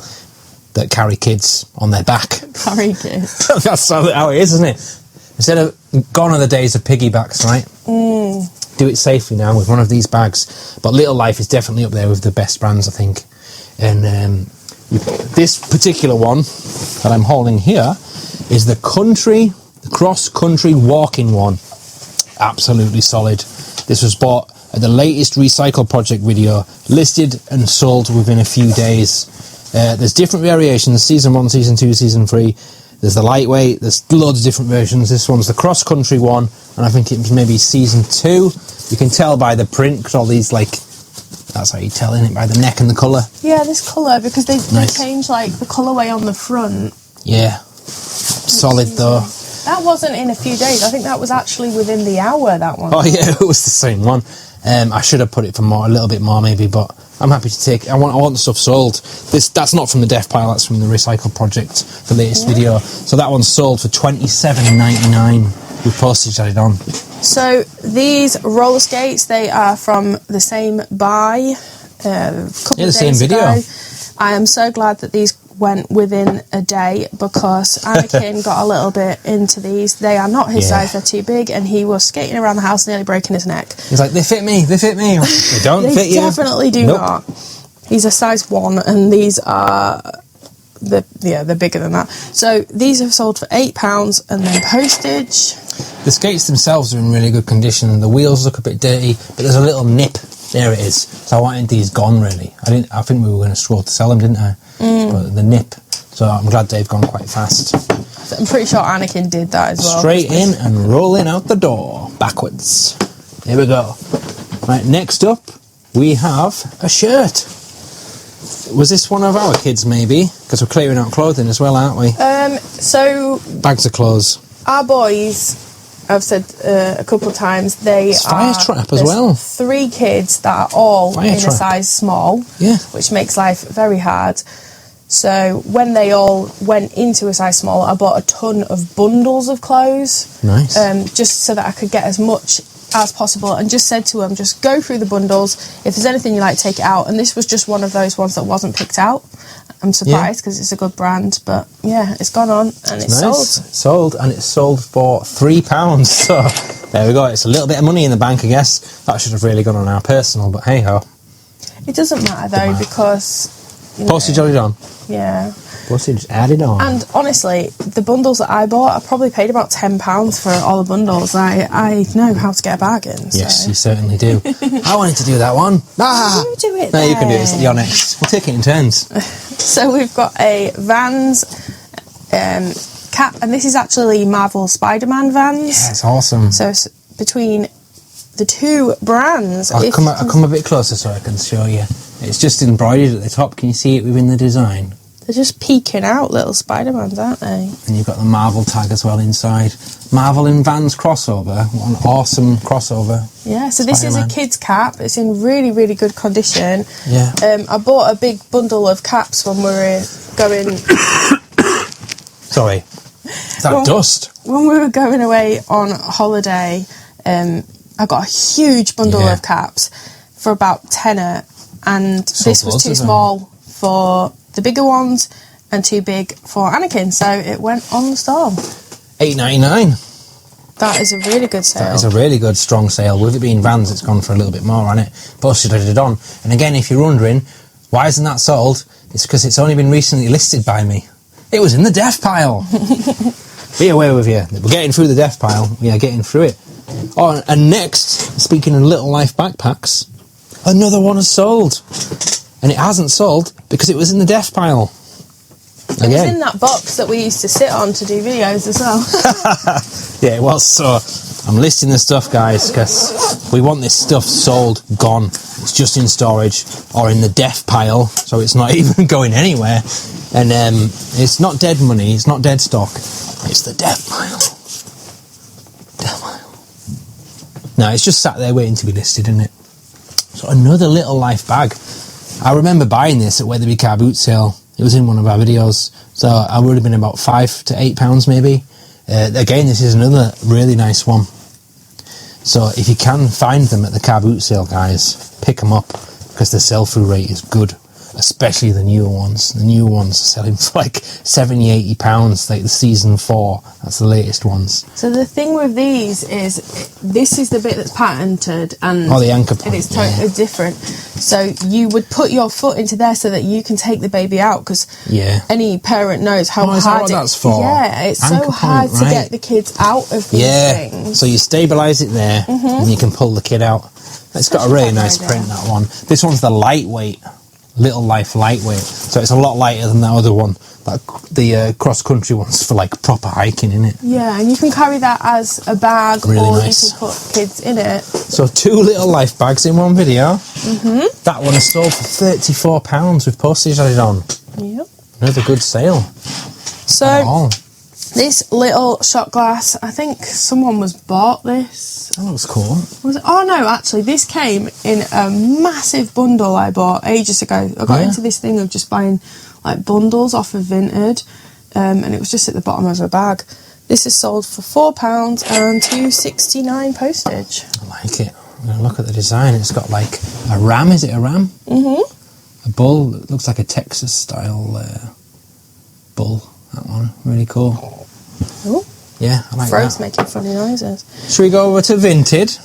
Speaker 1: that carry kids on their back.
Speaker 3: Carry kids.
Speaker 1: That's how it is, isn't it? Instead of gone are the days of piggybacks, right? Do it safely now with one of these bags. But Little Life is definitely up there with the best brands, I think. And this particular one that I'm holding here is the cross-country walking one. Absolutely solid. This was bought at the latest Recycle project video, listed and sold within a few days. There's different variations, Season 1, Season 2, Season 3. There's the lightweight, there's loads of different versions. This one's the cross-country one, and I think it was maybe Season 2. You can tell by the print, because all these, like, That's how you tell, innit? By the neck and the colour.
Speaker 3: Yeah, this colour, because they changed like the colourway on the front.
Speaker 1: Yeah. Solid though.
Speaker 3: That wasn't in a few days. I think that was actually within the hour, that one.
Speaker 1: Oh yeah, it was the same one. I should have put it for more, a little bit more maybe, but I'm happy to take. I want the stuff sold. That's not from the death pile. That's from the Recycle project, the latest video. So that one's sold for $27.99 with postage added on.
Speaker 3: So these roller skates, they are from the same buy. A couple of days ago. I am so glad that these went within a day, because Anakin got a little bit into these. They are not his size, they're too big, and he was skating around the house nearly breaking his neck.
Speaker 1: He's like, they fit me. They don't fit you.
Speaker 3: They definitely do not. He's a size 1, and these are they're bigger than that. So these have sold for £8 and then postage.
Speaker 1: The skates themselves are in really good condition. The wheels look a bit dirty, but there's a little nip. There it is. So I wanted these gone, really. I think we were going to struggle to sell them, didn't I? But the nip. So I'm glad they've gone quite fast.
Speaker 3: So I'm pretty sure Anakin did that as well.
Speaker 1: Straight in and rolling out the door. Backwards. Here we go. Right, next up, we have a shirt. Was this one of our kids, maybe? Because we're clearing out clothing as well, aren't we?
Speaker 3: So...
Speaker 1: Bags of clothes.
Speaker 3: Our boys, I've said a couple of times, there's
Speaker 1: fire trap as well.
Speaker 3: 3 kids that are all in a size small, which makes life very hard. So when they all went into a size small, I bought a ton of bundles of clothes.
Speaker 1: Nice.
Speaker 3: Just so that I could get as much as possible, and just said to them, just go through the bundles. If there's anything you like, take it out. And this was just one of those ones that wasn't picked out. I'm surprised because it's a good brand, but yeah, it's gone on and it's sold.
Speaker 1: Sold, and it's sold for £3. So there we go. It's a little bit of money in the bank, I guess. That should have really gone on our personal, but hey ho.
Speaker 3: It doesn't matter though, because
Speaker 1: postage added on.
Speaker 3: Yeah.
Speaker 1: Postage added on.
Speaker 3: And honestly, the bundles that I bought, I probably paid about £10 for all the bundles. I know how to get a bargain. So.
Speaker 1: Yes, you certainly do. I wanted to do that one. Ah!
Speaker 3: You do it.
Speaker 1: No, you can do it. You're next. We'll take it in turns.
Speaker 3: So we've got a Vans cap, and this is actually Marvel Spider-Man Vans.
Speaker 1: Yeah, it's awesome.
Speaker 3: So it's between the 2 brands.
Speaker 1: I'll come a bit closer so I can show you. It's just embroidered at the top. Can you see it within the design?
Speaker 3: They're just peeking out, little Spider-Mans, aren't they?
Speaker 1: And you've got the Marvel tag as well inside. Marvel in Vans crossover. What an awesome crossover.
Speaker 3: Yeah, so this is a kid's cap. It's in really, really good condition.
Speaker 1: Yeah.
Speaker 3: I bought a big bundle of caps when we were going...
Speaker 1: Sorry. Is that dust?
Speaker 3: When we were going away on holiday, I got a huge bundle of caps for about £10, and this was too small for the bigger ones and too big for Anakin, so it went on the stall.
Speaker 1: $8.99.
Speaker 3: That is a really good sale.
Speaker 1: That is a really good, strong sale. With it being Vans, it's gone for a little bit more on it. Postage added on. And again, if you're wondering, why isn't that sold? It's because it's only been recently listed by me. It was in the death pile. Be aware with you. We're getting through the death pile. We are getting through it. Oh, and next, speaking of Little Life backpacks, another one has sold. And it hasn't sold because it was in the death pile.
Speaker 3: It was in that box that we used to sit on to do videos as well.
Speaker 1: Yeah, it was. So I'm listing the stuff, guys, because we want this stuff sold, gone. It's just in storage or in the death pile, so it's not even going anywhere. And it's not dead money, it's not dead stock, it's the death pile. Death pile. No, it's just sat there waiting to be listed, isn't it? So another Little Life bag. I remember buying this at Wetherby Car Boot Sale. It was in one of our videos. So I would have been about £5 to £8 maybe. Again, this is another really nice one. So if you can find them at the car boot sale, guys, pick them up because the sell-through rate is good. Especially the newer ones. The new ones are selling for like £70, £80, like the season 4. That's the latest ones.
Speaker 3: So the thing with these is, this is the bit that's patented, and
Speaker 1: the anchor point,
Speaker 3: it's totally different. So you would put your foot into there so that you can take the baby out, because any parent knows how hard
Speaker 1: is that what that's for?
Speaker 3: Yeah, it's anchor so hard to get the kids out of these things.
Speaker 1: So you stabilise it there, and you can pull the kid out. It's got a really nice print, that one. This one's the lightweight. Little Life lightweight. So it's a lot lighter than that other one. The cross-country one's for like proper hiking, innit?
Speaker 3: Yeah, and you can carry that as a bag,
Speaker 1: really
Speaker 3: or
Speaker 1: nice.
Speaker 3: you can put kids in it.
Speaker 1: So 2 Little Life bags in one video. That one is sold for £34 with postage added on.
Speaker 3: Yep.
Speaker 1: Another good sale.
Speaker 3: So this little shot glass, I think someone was bought this.
Speaker 1: That looks cool.
Speaker 3: Was it? Oh no, actually this came in a massive bundle I bought ages ago. I got into this thing of just buying like bundles off of Vinted, and it was just at the bottom of a bag. This is sold for £4 and £2.69 postage.
Speaker 1: I like it. I'm going to look at the design. It's got like a ram. Is it a ram? A bull. It looks like a Texas style bull. That one. Really cool.
Speaker 3: Ooh.
Speaker 1: Yeah, I like
Speaker 3: Fro's
Speaker 1: that.
Speaker 3: making funny noises.
Speaker 1: Should we go over to Vinted?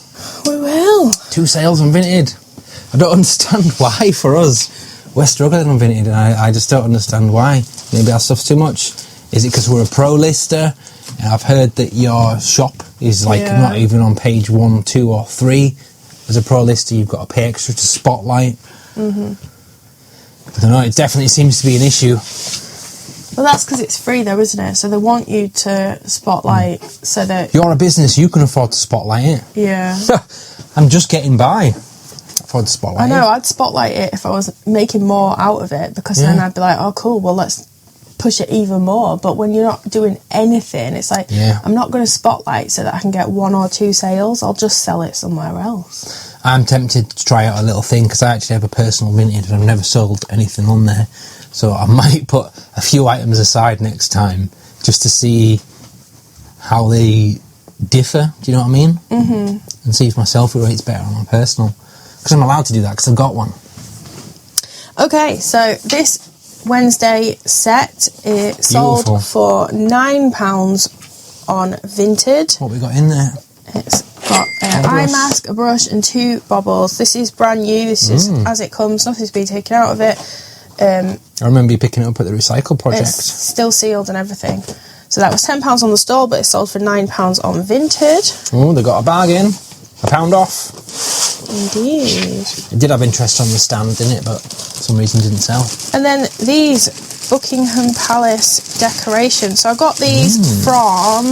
Speaker 3: We will.
Speaker 1: 2 sales on Vinted. I don't understand why for us. We're struggling on Vinted, and I just don't understand why. Maybe our stuff's too much. Is it because we're a pro lister? And I've heard that your shop is like not even on page 1, 2 or 3. As a pro lister, you've got to pay extra to spotlight. I don't know, it definitely seems to be an issue.
Speaker 3: Well, that's because it's free though, isn't it? So they want you to spotlight so that...
Speaker 1: You're a business, you can afford to spotlight it.
Speaker 3: Yeah.
Speaker 1: I'm just getting by. Afford to spotlight
Speaker 3: I know,
Speaker 1: it.
Speaker 3: I'd spotlight it if I was making more out of it, because then I'd be like, oh cool, well let's push it even more. But when you're not doing anything, it's like, I'm not going to spotlight so that I can get 1 or 2 sales. I'll just sell it somewhere else.
Speaker 1: I'm tempted to try out a little thing, because I actually have a personal Vinted and I've never sold anything on there. So I might put a few items aside next time just to see how they differ, do you know what I mean? And see if my sell-through rate's better on my personal. Because I'm allowed to do that, because I've got one. Okay,
Speaker 3: so this Wednesday set, it sold for £9 on Vinted.
Speaker 1: What we got in there?
Speaker 3: It's got an eye mask, a brush and 2 bobbles. This is brand new, this is as it comes, nothing's been taken out of it.
Speaker 1: I remember you picking it up at the RECYLE project.
Speaker 3: It's still sealed and everything. So that was £10 on the store, but it sold for £9 on Vinted.
Speaker 1: Oh, they got a bargain. £1 off.
Speaker 3: Indeed.
Speaker 1: It did have interest on the stand, didn't it? But for some reason didn't sell.
Speaker 3: And then these Buckingham Palace decorations. So I got these from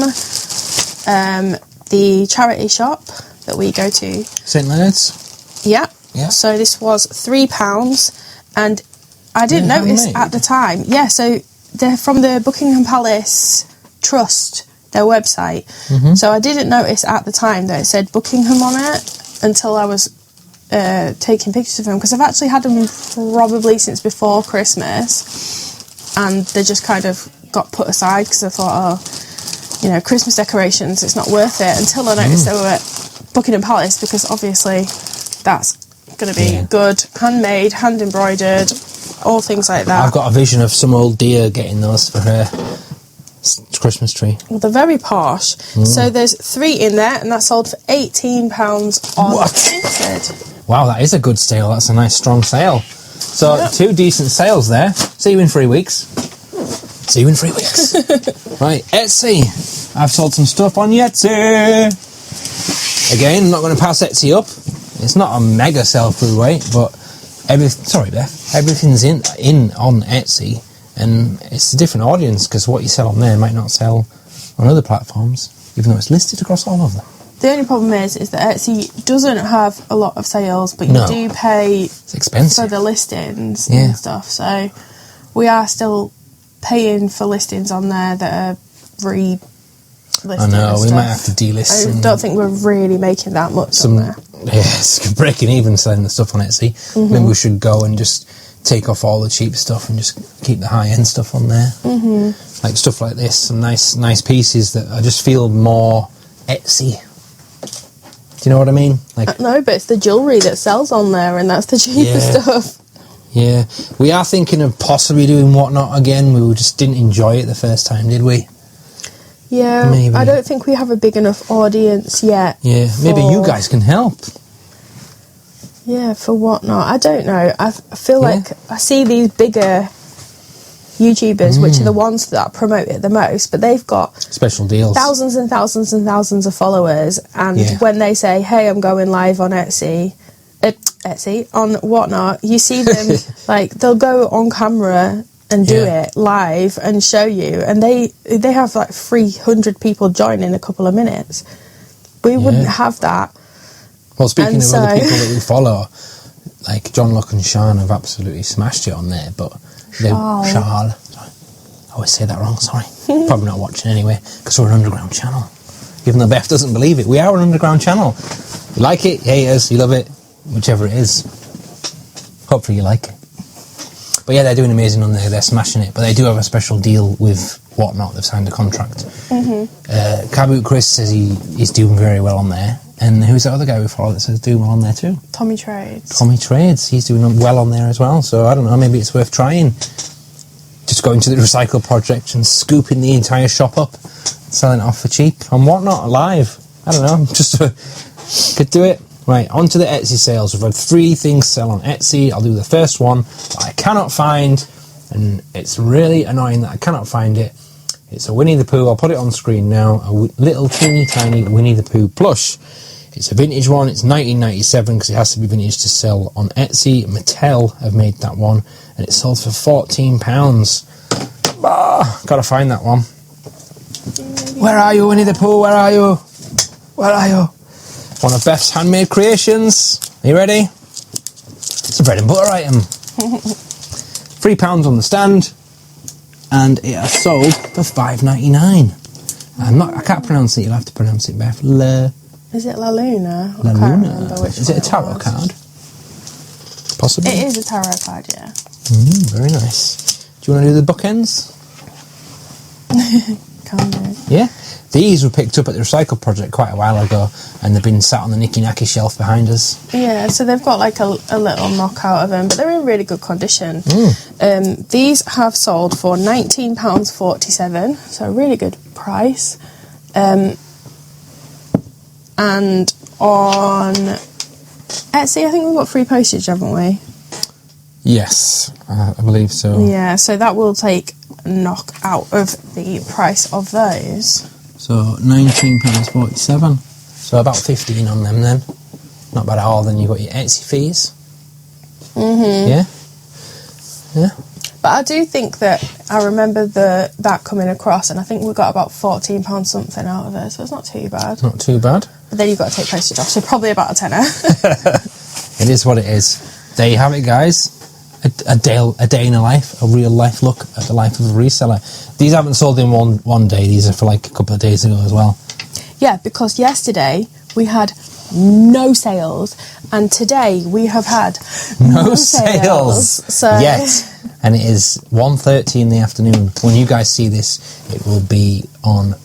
Speaker 3: the charity shop that we go to.
Speaker 1: St Leonard's?
Speaker 3: Yeah.
Speaker 1: Yeah.
Speaker 3: So this was £3, and I didn't notice at the time. Yeah, so they're from the Buckingham Palace Trust, their website. So I didn't notice at the time that it said Buckingham on it until I was taking pictures of them, because I've actually had them probably since before Christmas, and they just kind of got put aside because I thought, oh, you know, Christmas decorations, it's not worth it, until I noticed they were at Buckingham Palace, because obviously that's going to be good, handmade, hand embroidered, all things like that.
Speaker 1: I've got a vision of some old dear getting those for her Christmas tree.
Speaker 3: Well, they're very posh. So there's 3 in there, and that sold for £18 on Vinted.
Speaker 1: Wow, that is a good sale. That's a nice strong sale. So 2 decent sales there. See you in 3 weeks. See you in 3 weeks. Right, Etsy. I've sold some stuff on Etsy. Again, I'm not going to pass Etsy up. It's not a mega sell-through rate, but everything's in on Etsy, and it's a different audience, because what you sell on there might not sell on other platforms, even though it's listed across all of them.
Speaker 3: The only problem is that Etsy doesn't have a lot of sales, but you do pay
Speaker 1: it's expensive
Speaker 3: for the listings and stuff. So we are still paying for listings on there that are relisted.
Speaker 1: I know, we might have to delist.
Speaker 3: I don't think we're really making that much on there.
Speaker 1: Yeah, it's breaking even selling the stuff on Etsy. Maybe we should go and just take off all the cheap stuff and just keep the high-end stuff on there. Like stuff like this, some nice pieces that I just feel more Etsy. Do you know what I mean? Like,
Speaker 3: no, but it's the jewellery that sells on there, and that's the cheaper stuff.
Speaker 1: Yeah, we are thinking of possibly doing Whatnot again. We just didn't enjoy it the first time, did we?
Speaker 3: Yeah, maybe. I don't think we have a big enough audience yet.
Speaker 1: Yeah, maybe you guys can help.
Speaker 3: Yeah, for Whatnot. I don't know. I feel like I see these bigger YouTubers, which are the ones that promote it the most, but they've got
Speaker 1: special deals,
Speaker 3: thousands and thousands and thousands of followers, and when they say, hey, I'm going live on Etsy, Etsy, on Whatnot, you see them, like, they'll go on camera and do it live and show you, and they have like 300 people join in a couple of minutes. We wouldn't have that.
Speaker 1: Well, speaking of other people that we follow, like John Luck and Sean have absolutely smashed it on there, but Charles, sorry, I always say that wrong, sorry. Probably not watching anyway, because we're an underground channel. Even though Beth doesn't believe it, we are an underground channel. You like it, you hate us, you love it, whichever it is. Hopefully you like it. But yeah, they're doing amazing on there, they're smashing it, but they do have a special deal with Whatnot, they've signed a contract. Kaboot Chris says he's doing very well on there, and who's that other guy we follow that says doing well on there too?
Speaker 3: Tommy Trades.
Speaker 1: Tommy Trades, he's doing well on there as well, so I don't know, maybe it's worth trying. Just going to the RECYLE project and scooping the entire shop up, selling it off for cheap on Whatnot live. I don't know, just could do it. Right, on to the Etsy sales. We've had 3 things sell on Etsy. I'll do the first one that I cannot find, and it's really annoying that I cannot find it. It's a Winnie the Pooh. I'll put it on screen now. A little teeny tiny Winnie the Pooh plush. It's a vintage one. It's 1997 because it has to be vintage to sell on Etsy. Mattel have made that one, and it sold for £14. Gotta find that one. Where are you, Winnie the Pooh? Where are you? Where are you? One of Beth's handmade creations. Are you ready? It's a bread and butter item. £3 on the stand, and it has sold for $5.99. I can't pronounce it. You'll have to pronounce it, Beth.
Speaker 3: Is it La Luna?
Speaker 1: La Luna. Is it a tarot card? Possibly.
Speaker 3: It is a tarot card, yeah.
Speaker 1: Very nice. Do you want to do the bookends?
Speaker 3: Can do.
Speaker 1: Yeah. These were picked up at the RECYLE project quite a while ago, and they've been sat on the Nicky Nacky shelf behind us. Yeah,
Speaker 3: so they've got like a little knockout of them, but they're in really good condition. These have sold for £19.47, so a really good price. And on Etsy, I think we've got free postage, haven't we?
Speaker 1: Yes, I believe so.
Speaker 3: Yeah, so that will take a knock out of the price of those.
Speaker 1: So £19.47. So about 15 on them then. Not bad at all. Then you've got your Etsy fees. Yeah.
Speaker 3: But I do think that I remember that coming across, and I think we got about £14 something out of it, so it's not too bad.
Speaker 1: Not too bad.
Speaker 3: But then you've got to take postage off, so probably about a tenner.
Speaker 1: It is what it is. There you have it, guys. A day in a life, a real life look at the life of a reseller. These haven't sold in one day. These are for like a couple of days ago as well.
Speaker 3: Yeah, because yesterday we had no sales, and today we have had no sales. So
Speaker 1: yet, and it is 1:30 in the afternoon. When you guys see this, it will be on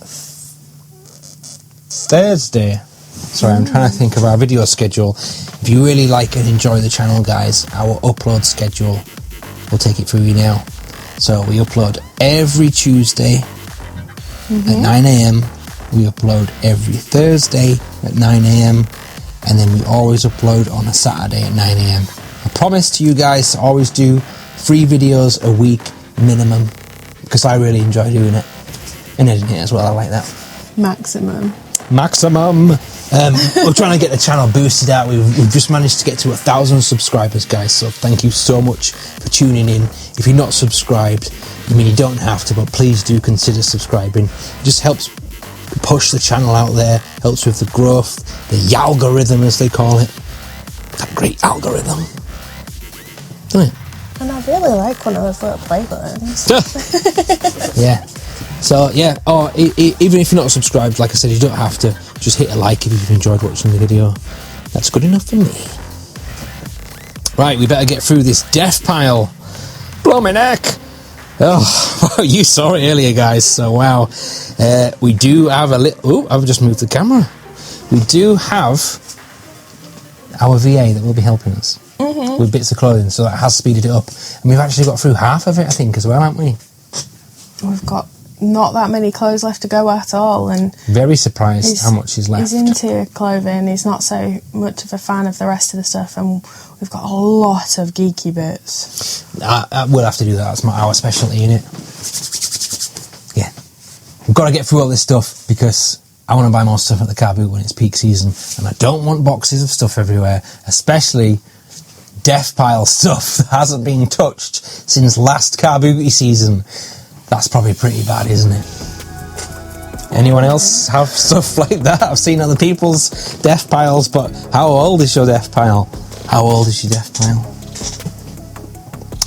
Speaker 1: Thursday. Sorry, I'm trying to think of our video schedule. If you really like and enjoy the channel, guys, our upload schedule, we'll take it through you now. So we upload every Tuesday at 9 AM. We upload every Thursday at 9 AM. And then we always upload on a Saturday at 9 AM. I promise to you guys to always do 3 videos a week minimum, because I really enjoy doing it. And editing it as well, I like that.
Speaker 3: Maximum.
Speaker 1: We're trying to get the channel boosted out. We've just managed to get to 1,000 subscribers, guys, so thank you so much for tuning in. If you're not subscribed, I mean, you don't have to, but please do consider subscribing. It just helps push the channel out there, helps with the growth, the algorithm as they call it. That great algorithm, isn't it?
Speaker 3: And I really like one of those little play buttons.
Speaker 1: Yeah. So yeah, even if you're not subscribed, like I said, you don't have to. Just hit a like if you've enjoyed watching the video. That's good enough for me. Right, we better get through this death pile. Blow my neck. Oh, you saw it earlier, guys. So wow, we do have a little. Oh, I've just moved the camera. We do have our VA that will be helping us with bits of clothing, so that has speeded it up. And we've actually got through half of it, I think, as well, haven't we?
Speaker 3: We've got not that many clothes left to go at all, and
Speaker 1: very surprised how much is left.
Speaker 3: He's into clothing. He's not so much of a fan of the rest of the stuff, and we've got a lot of geeky bits.
Speaker 1: I will have to do that. That's our specialty, innit? Yeah, we've got to get through all this stuff because I want to buy more stuff at the car boot when it's peak season, and I don't want boxes of stuff everywhere, especially death pile stuff that hasn't been touched since last car booty season. That's probably pretty bad, isn't it? Anyone else have stuff like that? I've seen other people's death piles, but how old is your death pile? How old is your death pile?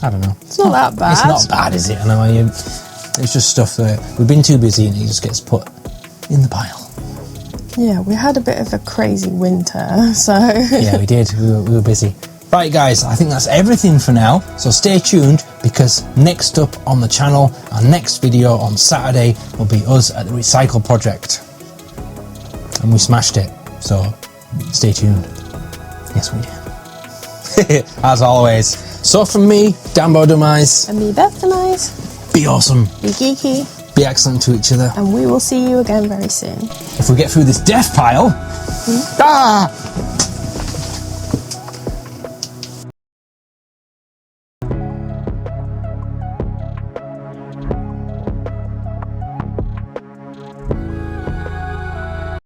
Speaker 1: I don't know.
Speaker 3: It's not that bad.
Speaker 1: It's not bad, is it? I know. It's just stuff that we've been too busy and it just gets put in the pile.
Speaker 3: Yeah, we had a bit of a crazy winter, so...
Speaker 1: Yeah, we did. We were busy. Right, guys, I think that's everything for now. So stay tuned, because next up on the channel, our next video on Saturday will be us at the Recycle project. And we smashed it. So stay tuned. Yes, we did. As always. So from me, bethdemize.
Speaker 3: And me, bethdemize.
Speaker 1: Be awesome.
Speaker 3: Be geeky.
Speaker 1: Be excellent to each other.
Speaker 3: And we will see you again very soon.
Speaker 1: If we get through this death pile... Ah!